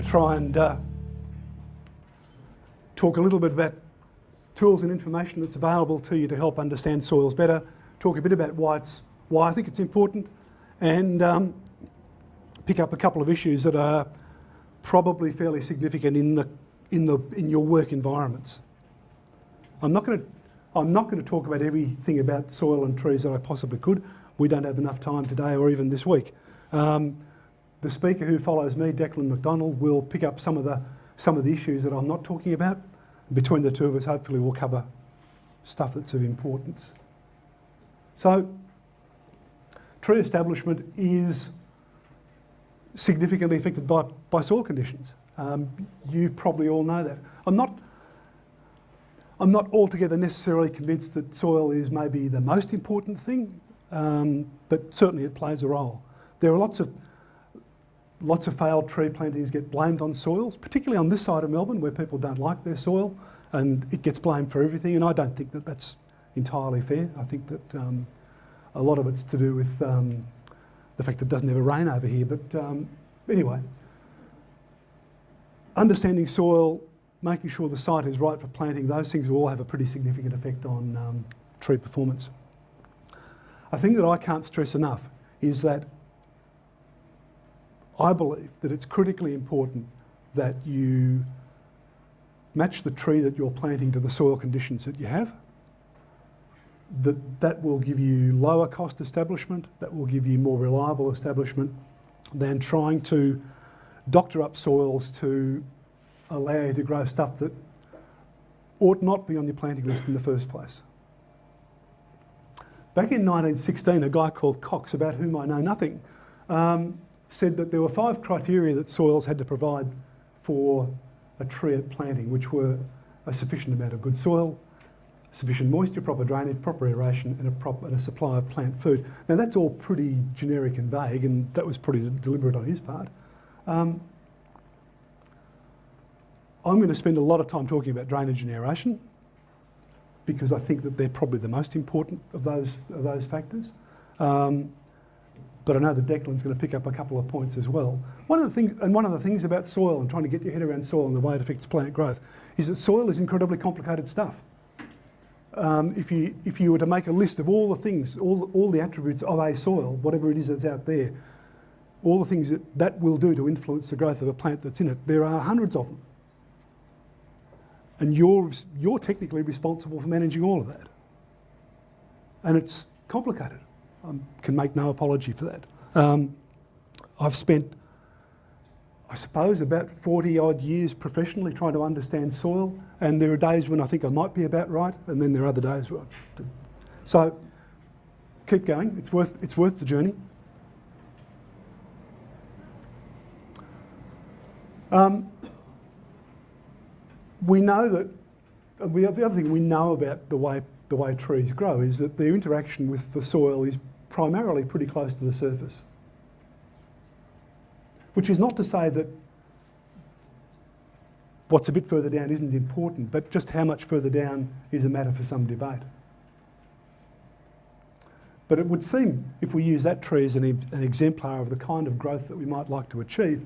try and talk a little bit about tools and information that's available to you to help understand soils better, talk a bit about why I think it's important, and pick up a couple of issues that are probably fairly significant in your work environments. I'm not going to talk about everything about soil and trees that I possibly could. We don't have enough time today or even this week. The speaker who follows me, Declan McDonald, will pick up some of the issues that I'm not talking about. Between the two of us, hopefully we'll cover stuff that's of importance. So, tree establishment is significantly affected by soil conditions. You probably all know that. I'm not altogether necessarily convinced that soil is maybe the most important thing, but certainly it plays a role. There are lots of failed tree plantings get blamed on soils, particularly on this side of Melbourne where people don't like their soil and it gets blamed for everything, and I don't think that that's entirely fair. I think that a lot of it's to do with the fact that it doesn't ever rain over here, but anyway. Understanding soil, making sure the site is right for planting, those things will all have a pretty significant effect on tree performance. A thing that I can't stress enough is that I believe that it's critically important that you match the tree that you're planting to the soil conditions that you have. That will give you lower cost establishment, that will give you more reliable establishment than trying to doctor up soils to allow you to grow stuff that ought not be on your planting list in the first place. Back in 1916, a guy called Cox, about whom I know nothing, said that there were 5 criteria that soils had to provide for a tree at planting, which were a sufficient amount of good soil, sufficient moisture, proper drainage, proper aeration, and a supply of plant food. Now that's all pretty generic and vague, and that was pretty deliberate on his part. I'm going to spend a lot of time talking about drainage and aeration because I think that they're probably the most important of those factors. But I know that Declan's going to pick up a couple of points as well. One of the things about soil and trying to get your head around soil and the way it affects plant growth is that soil is incredibly complicated stuff. If you were to make a list of all the things, all the attributes of a soil, whatever it is that's out there, all the things that will do to influence the growth of a plant that's in it, there are hundreds of them. And you're technically responsible for managing all of that. And it's complicated. I can make no apology for that. I've spent, I suppose, about 40 odd years professionally trying to understand soil, and there are days when I think I might be about right, and then there are other days where so keep going, it's worth the journey. We know that, the other thing we know about the way trees grow is that their interaction with the soil is primarily pretty close to the surface. Which is not to say that what's a bit further down isn't important, but just how much further down is a matter for some debate. But it would seem, if we use that tree as an exemplar of the kind of growth that we might like to achieve,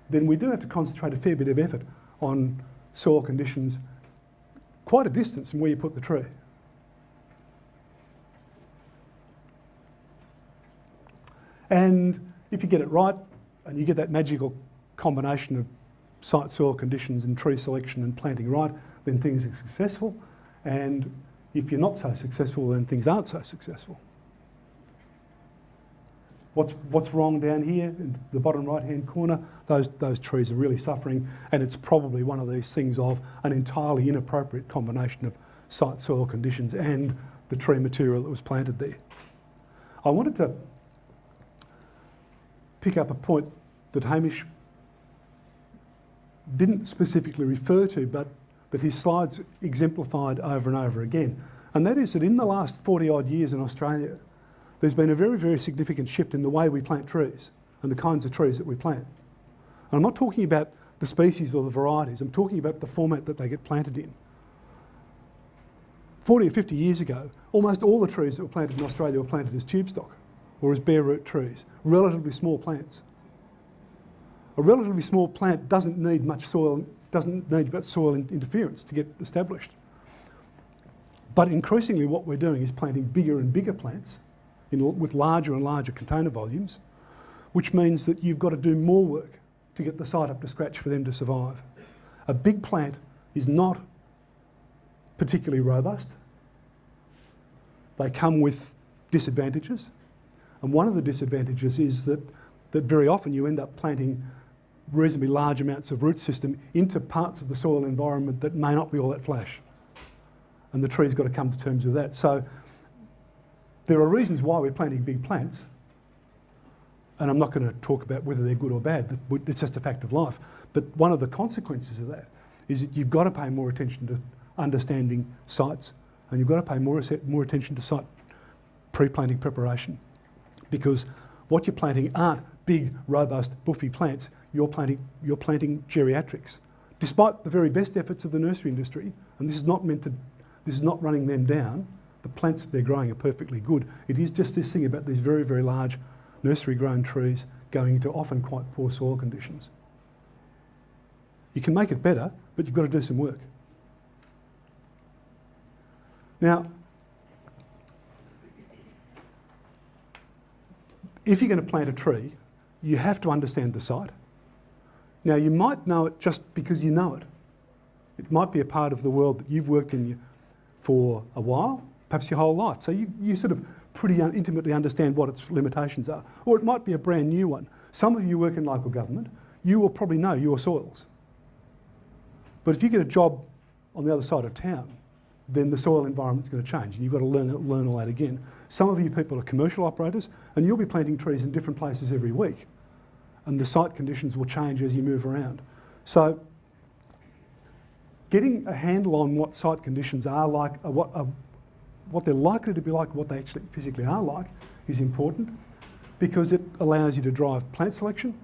then we do have to concentrate a fair bit of effort on soil conditions quite a distance from where you put the tree. And if you get it right, and you get that magical combination of site soil conditions and tree selection and planting right, then things are successful. And if you're not so successful, then things aren't so successful. What's wrong down here in the bottom right-hand corner? Those trees are really suffering, and it's probably one of these things of an entirely inappropriate combination of site soil conditions and the tree material that was planted there. I wanted to pick up a point that Hamish didn't specifically refer to, but that his slides exemplified over and over again. And that is that in the last 40 odd years in Australia, there's been a very, very significant shift in the way we plant trees and the kinds of trees that we plant. And I'm not talking about the species or the varieties, I'm talking about the format that they get planted in. 40 or 50 years ago, almost all the trees that were planted in Australia were planted as tube stock or as bare root trees, relatively small plants. A relatively small plant doesn't need much soil interference to get established. But increasingly what we're doing is planting bigger and bigger plants with larger and larger container volumes, which means that you've got to do more work to get the site up to scratch for them to survive. A big plant is not particularly robust. They come with disadvantages. And one of the disadvantages is that very often you end up planting reasonably large amounts of root system into parts of the soil environment that may not be all that flash. And the tree's got to come to terms with that. So there are reasons why we're planting big plants. And I'm not going to talk about whether they're good or bad, but it's just a fact of life. But one of the consequences of that is that you've got to pay more attention to understanding sites, and you've got to pay more attention to site pre-planting preparation. Because what you're planting aren't big, robust, buffy plants. You're planting geriatrics. Despite the very best efforts of the nursery industry, and this is not running them down, the plants that they're growing are perfectly good. It is just this thing about these very, very large nursery-grown trees going into often quite poor soil conditions. You can make it better, but you've got to do some work. Now, if you're going to plant a tree, you have to understand the site. Now, you might know it just because you know it. It might be a part of the world that you've worked in for a while, perhaps your whole life. So you sort of pretty intimately understand what its limitations are. Or it might be a brand new one. Some of you work in local government, you will probably know your soils. But if you get a job on the other side of town, then the soil environment's going to change and you've got to learn all that again. Some of you people are commercial operators and you'll be planting trees in different places every week and the site conditions will change as you move around. So getting a handle on what site conditions are like, what they're likely to be like, what they actually physically are like is important because it allows you to drive plant selection.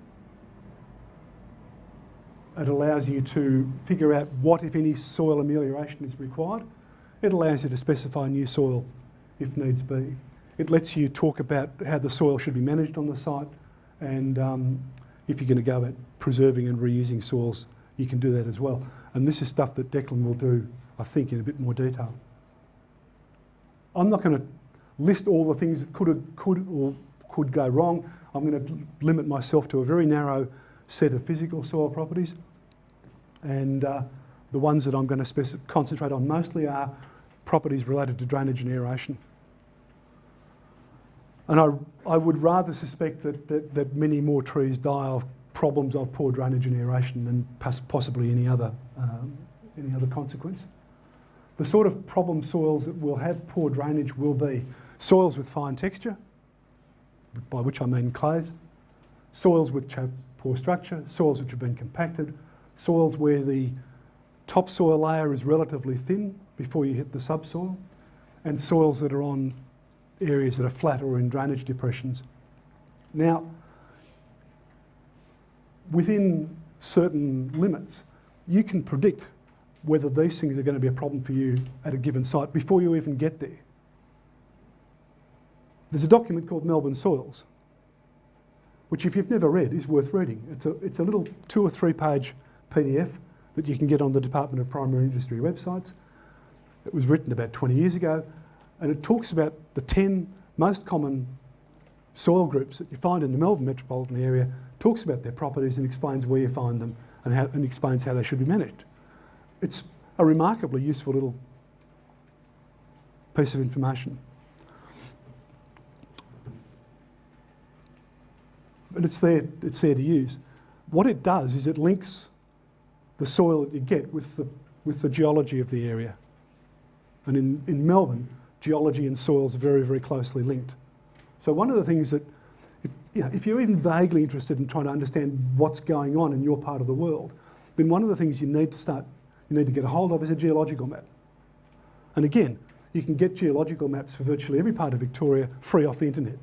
It allows you to figure out what, if any, soil amelioration is required. It allows you to specify new soil if needs be. It lets you talk about how the soil should be managed on the site and if you're going to go about preserving and reusing soils, you can do that as well. And this is stuff that Declan will do, I think, in a bit more detail. I'm not going to list all the things that could go wrong. I'm going to limit myself to a very narrow set of physical soil properties. And the ones that I'm going to concentrate on mostly are properties related to drainage and aeration. And I would rather suspect that many more trees die of problems of poor drainage and aeration than possibly any other consequence. The sort of problem soils that will have poor drainage will be soils with fine texture, by which I mean clays, soils which have poor structure, soils which have been compacted, soils where the topsoil layer is relatively thin before you hit the subsoil, and soils that are on areas that are flat or in drainage depressions. Now, within certain limits, you can predict whether these things are going to be a problem for you at a given site before you even get there. There's a document called Melbourne Soils, which if you've never read is worth reading. It's a little 2 or 3 page PDF that you can get on the Department of Primary Industry websites. It was written about 20 years ago, and it talks about the 10 most common soil groups that you find in the Melbourne metropolitan area, talks about their properties and explains where you find them and explains how they should be managed. It's a remarkably useful little piece of information. But it's there to use. What it does is it links the soil that you get with the geology of the area. And in Melbourne, geology and soils are very, very closely linked. So one of the things that, if you're even vaguely interested in trying to understand what's going on in your part of the world, then one of the things you need to get a hold of is a geological map. And again, you can get geological maps for virtually every part of Victoria free off the internet.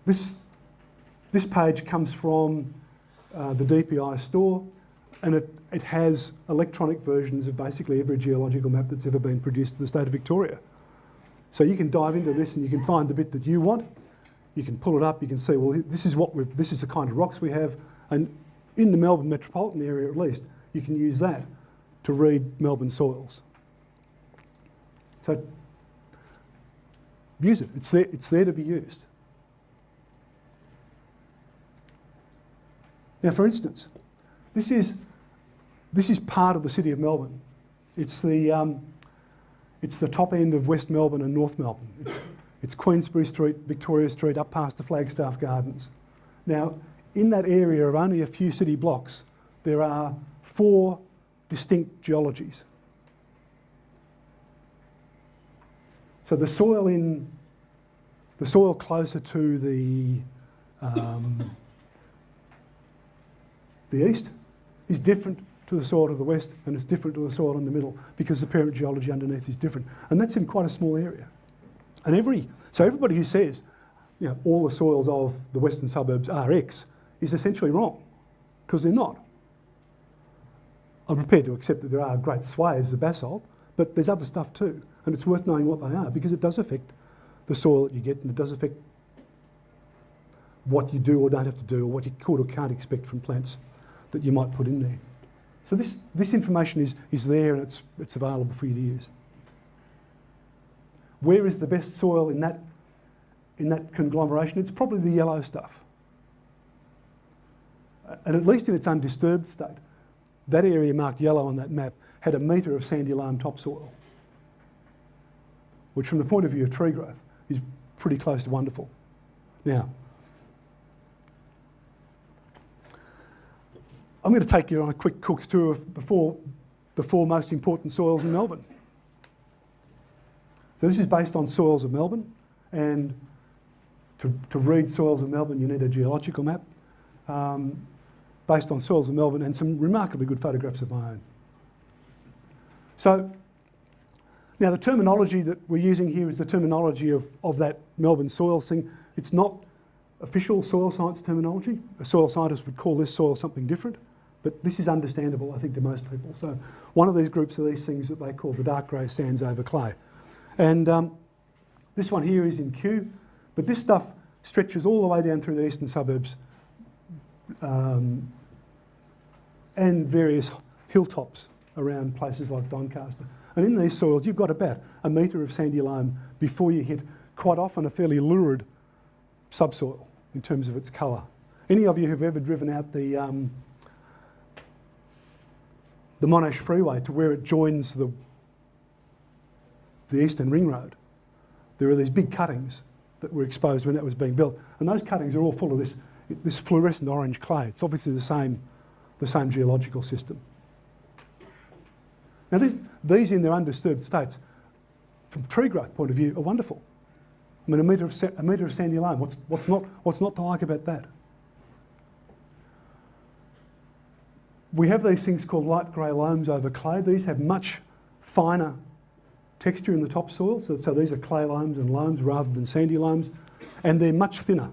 This page comes from the DPI store, and it has electronic versions of basically every geological map that's ever been produced to the state of Victoria. So you can dive into this and you can find the bit that you want. You can pull it up, you can see, well, this is the kind of rocks we have. And in the Melbourne metropolitan area at least, you can use that to read Melbourne soils. So use it, it's there to be used. Now, for instance, this is part of the city of Melbourne. It's the top end of West Melbourne and North Melbourne. It's Queensbury Street, Victoria Street, up past the Flagstaff Gardens. Now, in that area of only a few city blocks, there are 4 distinct geologies. So the soil closer to the east is different to the soil to the west, and it's different to the soil in the middle because the parent geology underneath is different. And that's in quite a small area. And so everybody who says, you know, all the soils of the western suburbs are X is essentially wrong, because they're not. I'm prepared to accept that there are great swathes of basalt, but there's other stuff too, and it's worth knowing what they are because it does affect the soil that you get, and it does affect what you do or don't have to do, or what you could or can't expect from plants that you might put in there. So this information is there, and it's available for you to use. Where is the best soil in that conglomeration? It's probably the yellow stuff. And at least in its undisturbed state, that area marked yellow on that map had a metre of sandy loam topsoil, which from the point of view of tree growth is pretty close to wonderful. Now, I'm going to take you on a quick cook's tour of the four most important soils in Melbourne. So this is based on soils of Melbourne, and to read soils of Melbourne you need a geological map based on soils of Melbourne and some remarkably good photographs of my own. So now the terminology that we're using here is the terminology of that Melbourne soils thing. It's not official soil science terminology. A soil scientist would call this soil something different, but this is understandable, I think, to most people. So one of these groups are these things that they call the dark grey sands over clay. And this one here is in Kew, but this stuff stretches all the way down through the eastern suburbs and various hilltops around places like Doncaster. And in these soils, you've got about a metre of sandy loam before you hit quite often a fairly lurid subsoil in terms of its colour. Any of you who've ever driven out the Monash Freeway to where it joins the Eastern Ring Road, there are these big cuttings that were exposed when that was being built, and those cuttings are all full of this fluorescent orange clay. It's obviously the same geological system. Now these in their undisturbed states, from tree growth point of view, are wonderful. I mean, a metre of sandy loam. What's not to like about that? We have these things called light grey loams over clay. These have much finer texture in the topsoil, so these are clay loams and loams rather than sandy loams, and they're much thinner.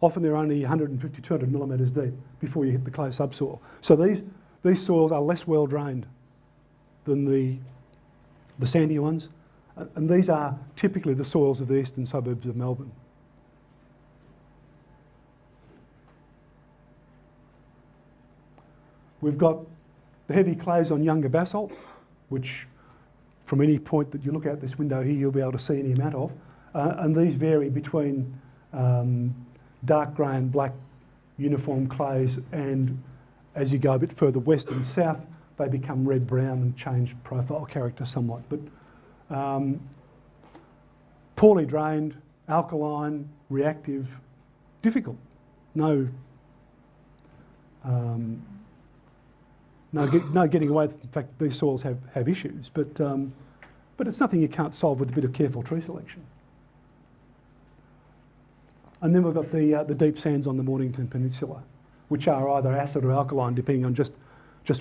Often they're only 150, 200 millimetres deep before you hit the clay subsoil. So these soils are less well drained than the sandy ones, and these are typically the soils of the eastern suburbs of Melbourne. We've got the heavy clays on younger basalt, which from any point that you look out this window here, you'll be able to see any amount of. And these vary between dark grey and black uniform clays, and as you go a bit further west and south, they become red-brown and change profile character somewhat. But poorly drained, alkaline, reactive, difficult. No getting away. In fact, these soils have issues, but it's nothing you can't solve with a bit of careful tree selection. And then we've got the deep sands on the Mornington Peninsula, which are either acid or alkaline, depending on just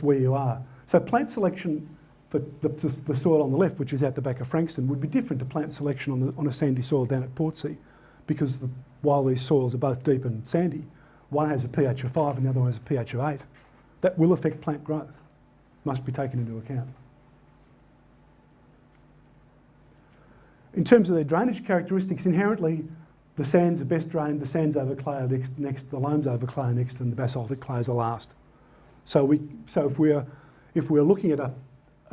where you are. So plant selection for the soil on the left, which is out the back of Frankston, would be different to plant selection on a sandy soil down at Portsea, because while these soils are both deep and sandy, one has a pH of 5 and the other one has a pH of 8. That will affect plant growth, must be taken into account. In terms of their drainage characteristics, inherently the sands are best drained, the sands over clay are next, the loams over clay are next, and the basaltic clays are last. So if we're looking at a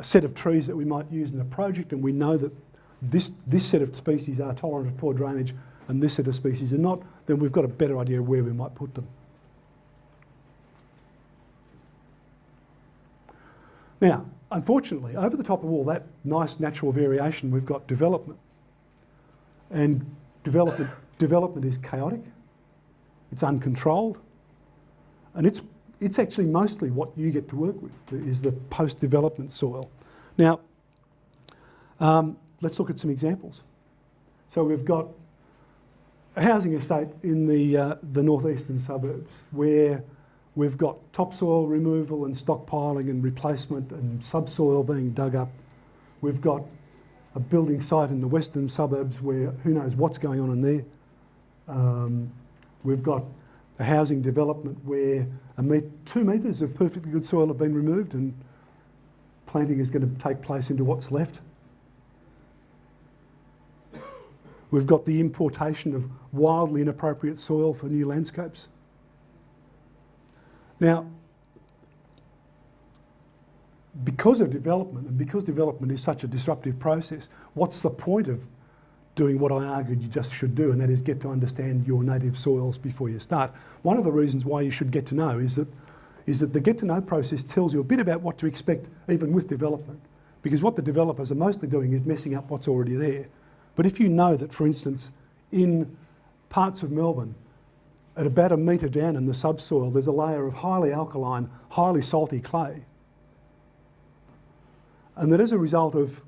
set of trees that we might use in a project, and we know that this set of species are tolerant of poor drainage and this set of species are not, then we've got a better idea of where we might put them. Now, unfortunately, over the top of all that nice natural variation, we've got development. And development is chaotic, it's uncontrolled, and it's actually mostly what you get to work with, is the post-development soil. Now, let's look at some examples. So we've got a housing estate in the northeastern suburbs where we've got topsoil removal and stockpiling and replacement and subsoil being dug up. We've got a building site in the western suburbs where who knows what's going on in there. We've got a housing development where 2 metres of perfectly good soil have been removed and planting is going to take place into what's left. We've got the importation of wildly inappropriate soil for new landscapes. Now, because of development, and because development is such a disruptive process, what's the point of doing what I argued you just should do, and that is get to understand your native soils before you start? One of the reasons why you should get to know is that the get to know process tells you a bit about what to expect even with development, because what the developers are mostly doing is messing up what's already there. But if you know that, for instance, in parts of Melbourne, at about a metre down in the subsoil, there's a layer of highly alkaline, highly salty clay, and that as a result of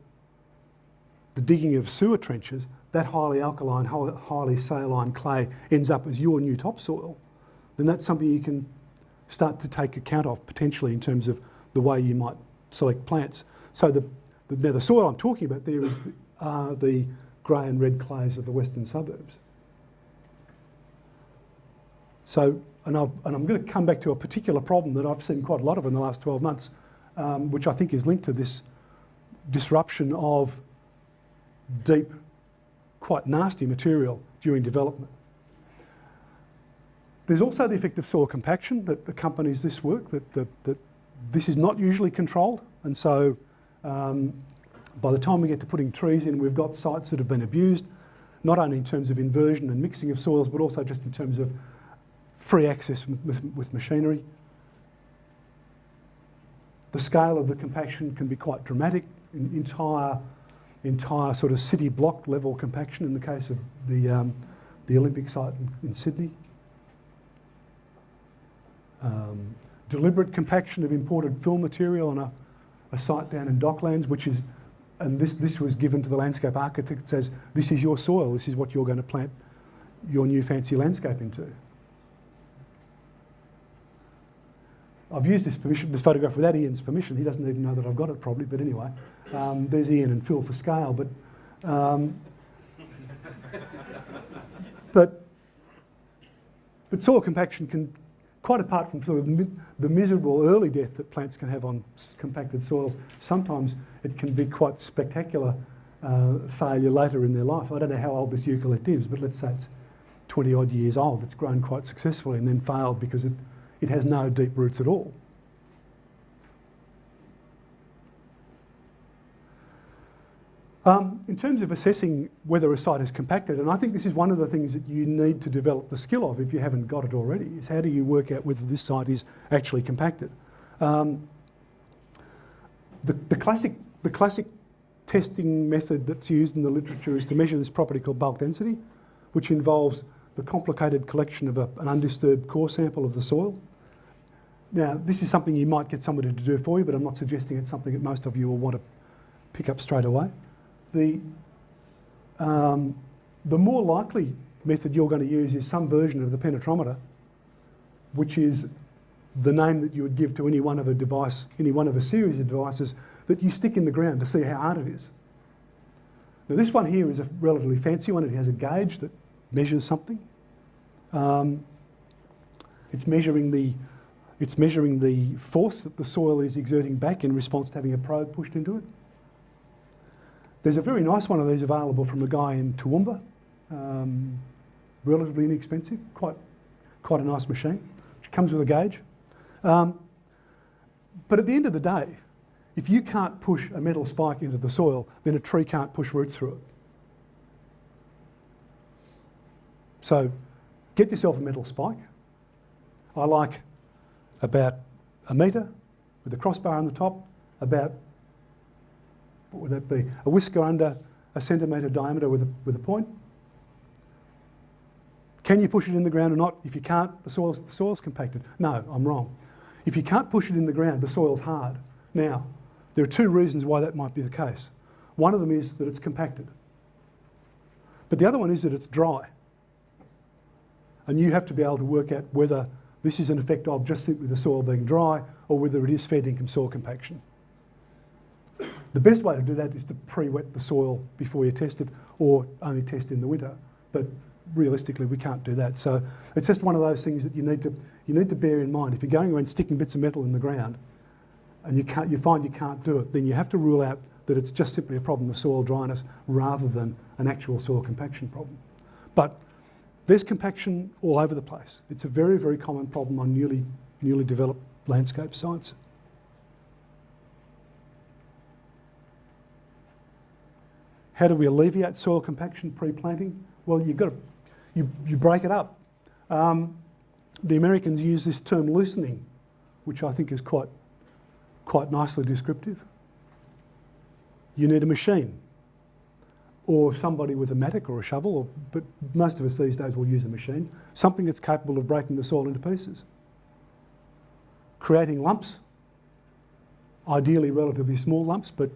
the digging of sewer trenches, that highly alkaline, highly saline clay ends up as your new topsoil, then that's something you can start to take account of potentially in terms of the way you might select plants. So now the soil I'm talking about there is the grey and red clays of the western suburbs. So, and I'm going to come back to a particular problem that I've seen quite a lot of in the last 12 months, which I think is linked to this disruption of deep, quite nasty material during development. There's also the effect of soil compaction that accompanies this work, that this is not usually controlled, and so by the time we get to putting trees in, we've got sites that have been abused, not only in terms of inversion and mixing of soils, but also just in terms of free access with machinery. The scale of the compaction can be quite dramatic, entire sort of city block level compaction in the case of the Olympic site in Sydney. Deliberate compaction of imported fill material on a site down in Docklands, which is, and this was given to the landscape architect, that says, this is your soil, this is what you're going to plant your new fancy landscape into. I've used this photograph without Ian's permission. He doesn't even know that I've got it probably, but anyway. There's Ian and Phil for scale, but soil compaction can, quite apart from sort of the miserable early death that plants can have on compacted soils, sometimes it can be quite spectacular failure later in their life. I don't know how old this eucalypt is, but let's say it's 20 odd years old. It's grown quite successfully and then failed because it has no deep roots at all. In terms of assessing whether a site is compacted, and I think this is one of the things that you need to develop the skill of if you haven't got it already, is how do you work out whether this site is actually compacted? The classic testing method that's used in the literature is to measure this property called bulk density, which involves the complicated collection of an undisturbed core sample of the soil. Now, this is something you might get somebody to do for you, but I'm not suggesting it's something that most of you will want to pick up straight away. The more likely method you're going to use is some version of the penetrometer, which is the name that you would give to any one of a series of devices that you stick in the ground to see how hard it is. Now, this one here is a relatively fancy one. It has a gauge that measures something. It's measuring the force that the soil is exerting back in response to having a probe pushed into it. There's a very nice one of these available from a guy in Toowoomba, relatively inexpensive, quite a nice machine. It comes with a gauge. But at the end of the day, if you can't push a metal spike into the soil, then a tree can't push roots through it. So get yourself a metal spike. I like about 1 metre with a crossbar on the top, about, what would that be? A whisker under 1 centimetre diameter with a point. Can you push it in the ground or not? If you can't, the soil's compacted. No, I'm wrong. If you can't push it in the ground, the soil's hard. Now, there are 2 reasons why that might be the case. One of them is that it's compacted. But the other one is that it's dry. And you have to be able to work out whether this is an effect of just simply the soil being dry or whether it is fed income soil compaction. The best way to do that is to pre-wet the soil before you test it, or only test in the winter. But realistically, we can't do that. So it's just one of those things that you need to bear in mind. If you're going around sticking bits of metal in the ground and you find you can't do it, then you have to rule out that it's just simply a problem of soil dryness rather than an actual soil compaction problem. But there's compaction all over the place. It's a very, very common problem on newly developed landscape sites. How do we alleviate soil compaction pre-planting? Well, you break it up. The Americans use this term loosening, which I think is quite nicely descriptive. You need a machine, or somebody with a mattock or a shovel, but most of us these days will use a machine, something that's capable of breaking the soil into pieces. Creating lumps, ideally relatively small lumps, but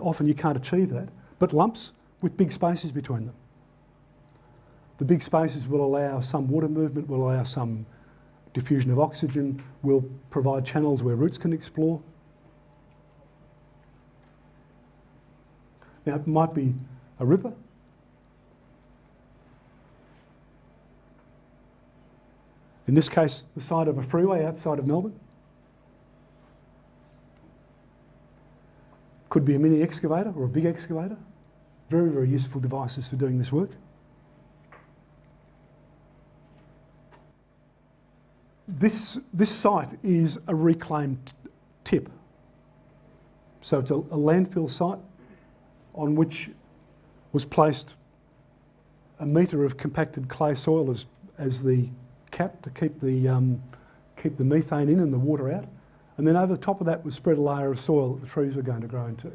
often you can't achieve that, but lumps with big spaces between them. The big spaces will allow some water movement, will allow some diffusion of oxygen, will provide channels where roots can explore. Now, it might be a ripper. In this case, the side of a freeway outside of Melbourne. Could be a mini excavator or a big excavator. Very, very useful devices for doing this work. This site is a reclaimed tip. So it's a landfill site on which was placed 1 metre of compacted clay soil as the cap to keep the methane in and the water out. And then over the top of that was spread a layer of soil that the trees were going to grow into.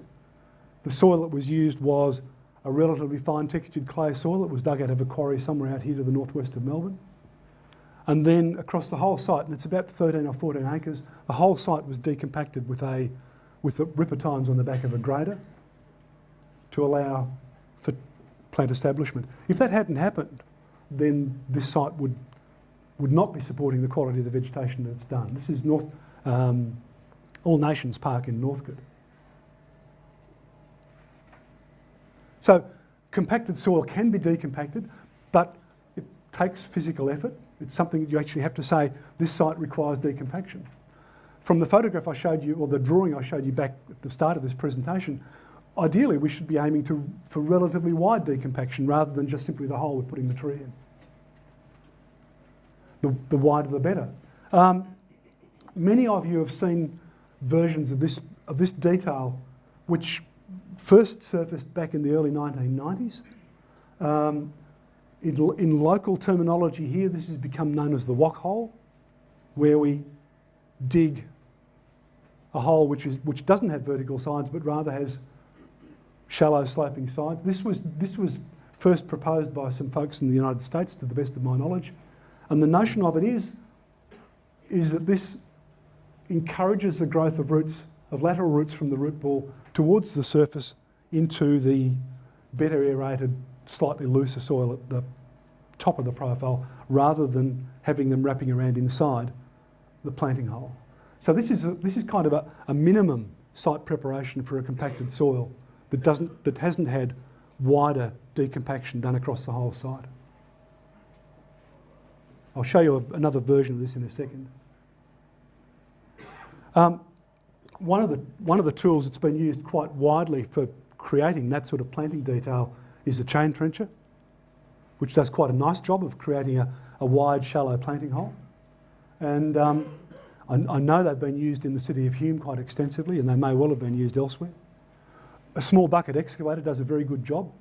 The soil that was used was a relatively fine textured clay soil that was dug out of a quarry somewhere out here to the northwest of Melbourne. And then across the whole site, and it's about 13 or 14 acres, the whole site was decompacted with the ripper tines on the back of a grader to allow for plant establishment. If that hadn't happened, then this site would not be supporting the quality of the vegetation that it's done. This is All Nations Park in Northcote. So compacted soil can be decompacted, but it takes physical effort. It's something that you actually have to say, this site requires decompaction. From the photograph I showed you, or the drawing I showed you back at the start of this presentation, ideally we should be aiming for relatively wide decompaction rather than just simply the hole we're putting the tree in. The wider the better. Many of you have seen versions of this detail which first surfaced back in the early 1990s. In local terminology here, this has become known as the wok hole, where we dig a hole which doesn't have vertical sides but rather has shallow sloping sides. This was first proposed by some folks in the United States, to the best of my knowledge, and the notion of it is that this encourages the growth of roots, of lateral roots from the root ball towards the surface into the better aerated, slightly looser soil at the top of the profile, rather than having them wrapping around inside the planting hole. So this is kind of a minimum site preparation for a compacted soil that hasn't had wider decompaction done across the whole site. I'll show you another version of this in a second. One of the tools that's been used quite widely for creating that sort of planting detail is the chain trencher, which does quite a nice job of creating a wide, shallow planting hole. And I know they've been used in the city of Hume quite extensively, and they may well have been used elsewhere. A small bucket excavator does a very good job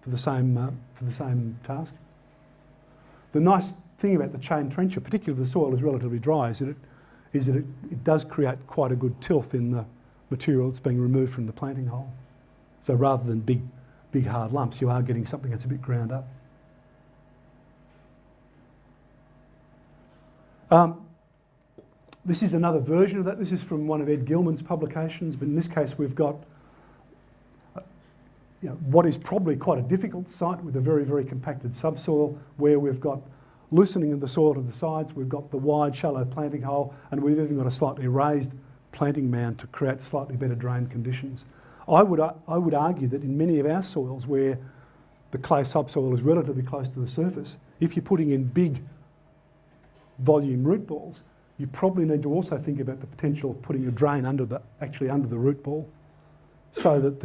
for the same task. The nice thing about the chain trencher, particularly if the soil is relatively dry, is that it does create quite a good tilth in the material that's being removed from the planting hole. So rather than big hard lumps, you are getting something that's a bit ground up. This is another version of that. This is from one of Ed Gilman's publications, but in this case we've got what is probably quite a difficult site with a very, very compacted subsoil, where we've got loosening of the soil to the sides, we've got the wide, shallow planting hole, and we've even got a slightly raised planting mound to create slightly better drain conditions. I would argue that in many of our soils where the clay subsoil is relatively close to the surface, if you're putting in big volume root balls, you probably need to also think about the potential of putting a drain under the root ball, so that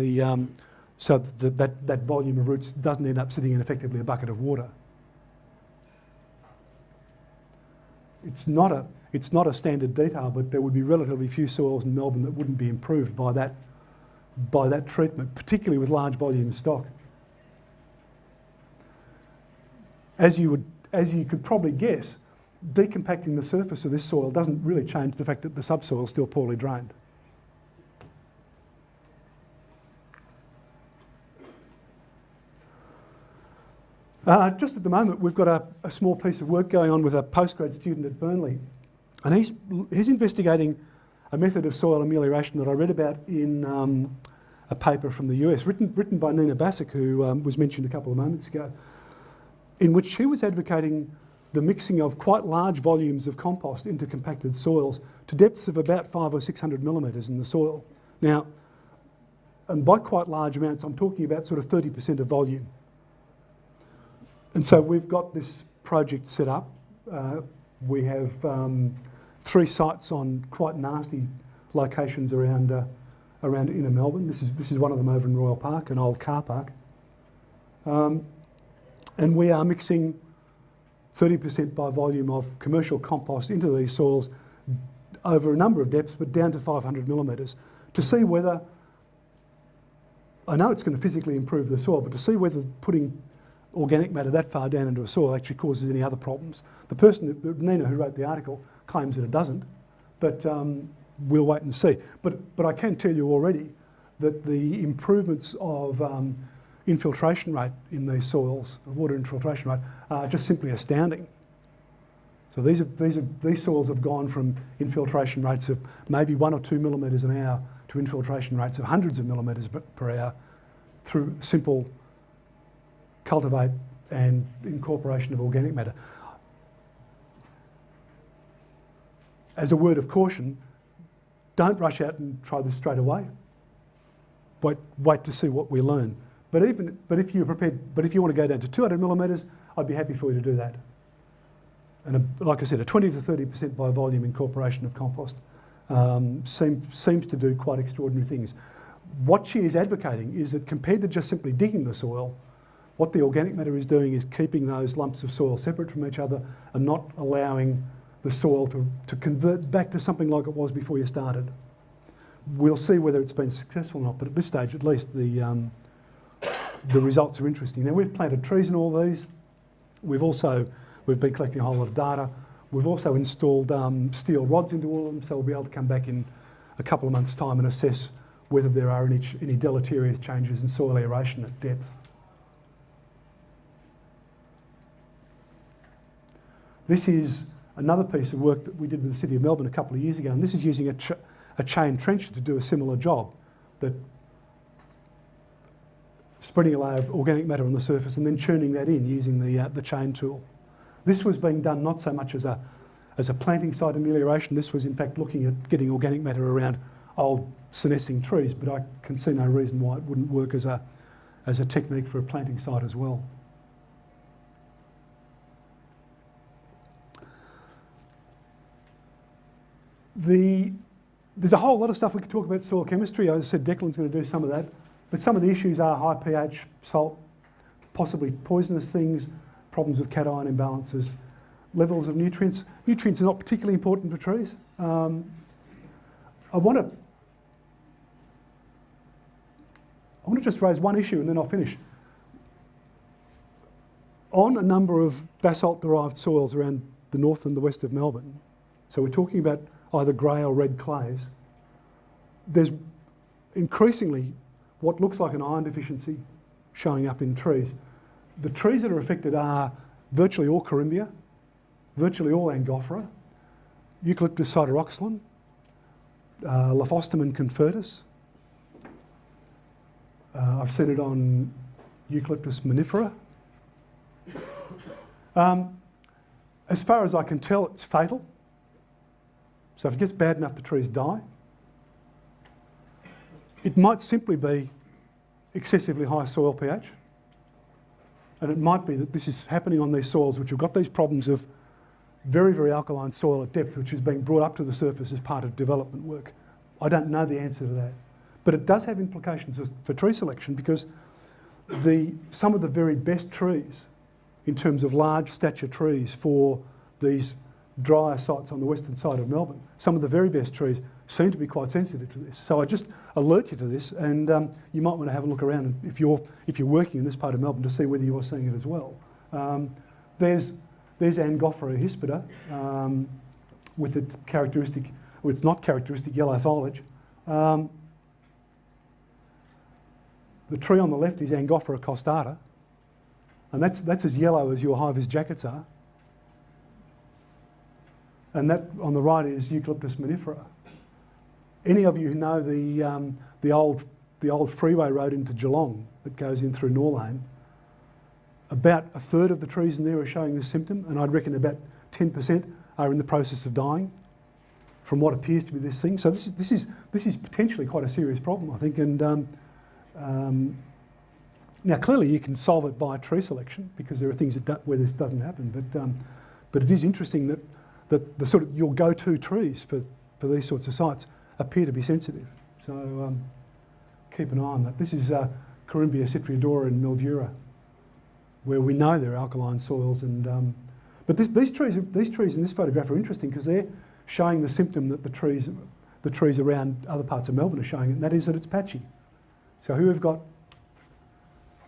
that volume of roots doesn't end up sitting in effectively a bucket of water. It's not a standard detail, but there would be relatively few soils in Melbourne that wouldn't be improved by that treatment, particularly with large volume stock. As you could probably guess, decompacting the surface of this soil doesn't really change the fact that the subsoil is still poorly drained. Just at the moment, we've got a small piece of work going on with a postgrad student at Burnley, and he's investigating a method of soil amelioration that I read about in a paper from the US, written by Nina Basic, who was mentioned a couple of moments ago, in which she was advocating the mixing of quite large volumes of compost into compacted soils to depths of about 500 or 600 millimetres in the soil. Now, and by quite large amounts, I'm talking about sort of 30% of volume. And so we've got this project set up. We have 3 sites on quite nasty locations around inner Melbourne. This is one of them over in Royal Park, an old car park. And we are mixing 30% by volume of commercial compost into these soils over a number of depths, but down to 500 millimetres, to see whether, I know it's going to physically improve the soil, but to see whether putting organic matter that far down into a soil actually causes any other problems. The person, Nina, who wrote the article, claims that it doesn't, but we'll wait and see. But I can tell you already that the improvements of infiltration rate in these soils, the water infiltration rate, are just simply astounding. So these soils have gone from infiltration rates of maybe 1 or 2 millimetres an hour to infiltration rates of hundreds of millimetres per hour through simple cultivate and incorporation of organic matter. As a word of caution, don't rush out and try this straight away. Wait to see what we learn. But if you're prepared, if you want to go down to 200 millimetres, I'd be happy for you to do that. And like I said, a 20 to 30% by volume incorporation of compost seems to do quite extraordinary things. What she is advocating is that compared to just simply digging the soil, what the organic matter is doing is keeping those lumps of soil separate from each other and not allowing the soil to convert back to something like it was before you started. We'll see whether it's been successful or not, but at this stage at least the results are interesting. Now, we've planted trees in all these. We've been collecting a whole lot of data. We've also installed steel rods into all of them, so we'll be able to come back in a couple of months' time and assess whether there are any deleterious changes in soil aeration at depth. This is another piece of work that we did with the City of Melbourne a couple of years ago, and this is using a chain trencher to do a similar job, that spreading a layer of organic matter on the surface and then churning that in using the chain tool. This was being done not so much as a planting site amelioration. This was in fact looking at getting organic matter around old senescing trees, but I can see no reason why it wouldn't work as a technique for a planting site as well. There's a whole lot of stuff we could talk about soil chemistry. As I said, Declan's going to do some of that. But some of the issues are high pH, salt, possibly poisonous things, problems with cation imbalances, levels of nutrients. Nutrients are not particularly important for trees. I want to just raise one issue and then I'll finish. On a number of basalt-derived soils around the north and the west of Melbourne, so we're talking about either grey or red clays, there's increasingly what looks like an iron deficiency showing up in trees. The trees that are affected are virtually all Corymbia, virtually all Angophora, Eucalyptus sideroxylon, Lophostomen confertus. I've seen it on Eucalyptus minifera. As far as I can tell, it's fatal. So if it gets bad enough, the trees die. It might simply be excessively high soil pH. And it might be that this is happening on these soils which have got these problems of very, very alkaline soil at depth, which is being brought up to the surface as part of development work. I don't know the answer to that. But it does have implications for tree selection because some of the very best trees, in terms of large stature trees for these drier sites on the western side of Melbourne, some of the very best trees seem to be quite sensitive to this. So I just alert you to this, and you might want to have a look around if you're working in this part of Melbourne to see whether you're seeing it as well. There's Angophora hispida with its characteristic, well, it's not characteristic yellow foliage. The tree on the left is Angophora costata, and that's as yellow as your high-vis jackets are. And that on the right is Eucalyptus minifera. Any of you who know the old freeway road into Geelong that goes in through Norlane, about a third of the trees in there are showing this symptom, and I'd reckon about 10% are in the process of dying from what appears to be this thing. So this is potentially quite a serious problem, I think. And now clearly you can solve it by tree selection because there are things where this doesn't happen. But it is interesting that the sort of your go-to trees for these sorts of sites appear to be sensitive. So keep an eye on that. This is Corymbia citriodora in Mildura, where we know there are alkaline soils. And but these trees in this photograph are interesting because they're showing the symptom that the trees around other parts of Melbourne are showing, and that is that it's patchy. So here we've got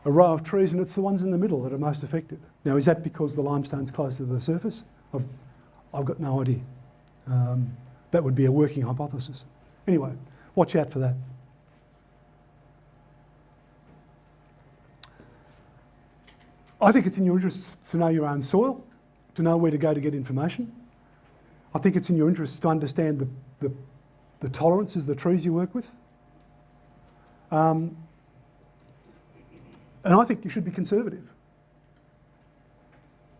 a row of trees, and it's the ones in the middle that are most affected. Now, is that because the limestone's closer to the surface? I've got no idea. That would be a working hypothesis. Anyway, watch out for that. I think it's in your interest to know your own soil, to know where to go to get information. I think it's in your interest to understand the tolerances of the trees you work with. And I think you should be conservative.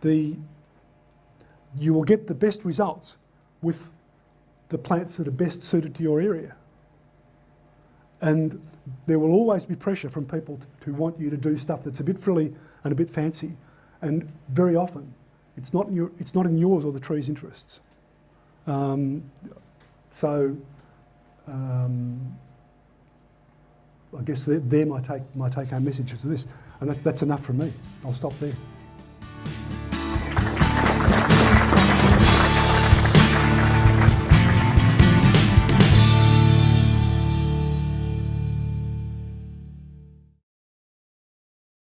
You will get the best results with the plants that are best suited to your area. And there will always be pressure from people to want you to do stuff that's a bit frilly and a bit fancy. And very often, it's not in yours or the tree's interests. I guess they're my take-home messages of this, and that's enough from me. I'll stop there.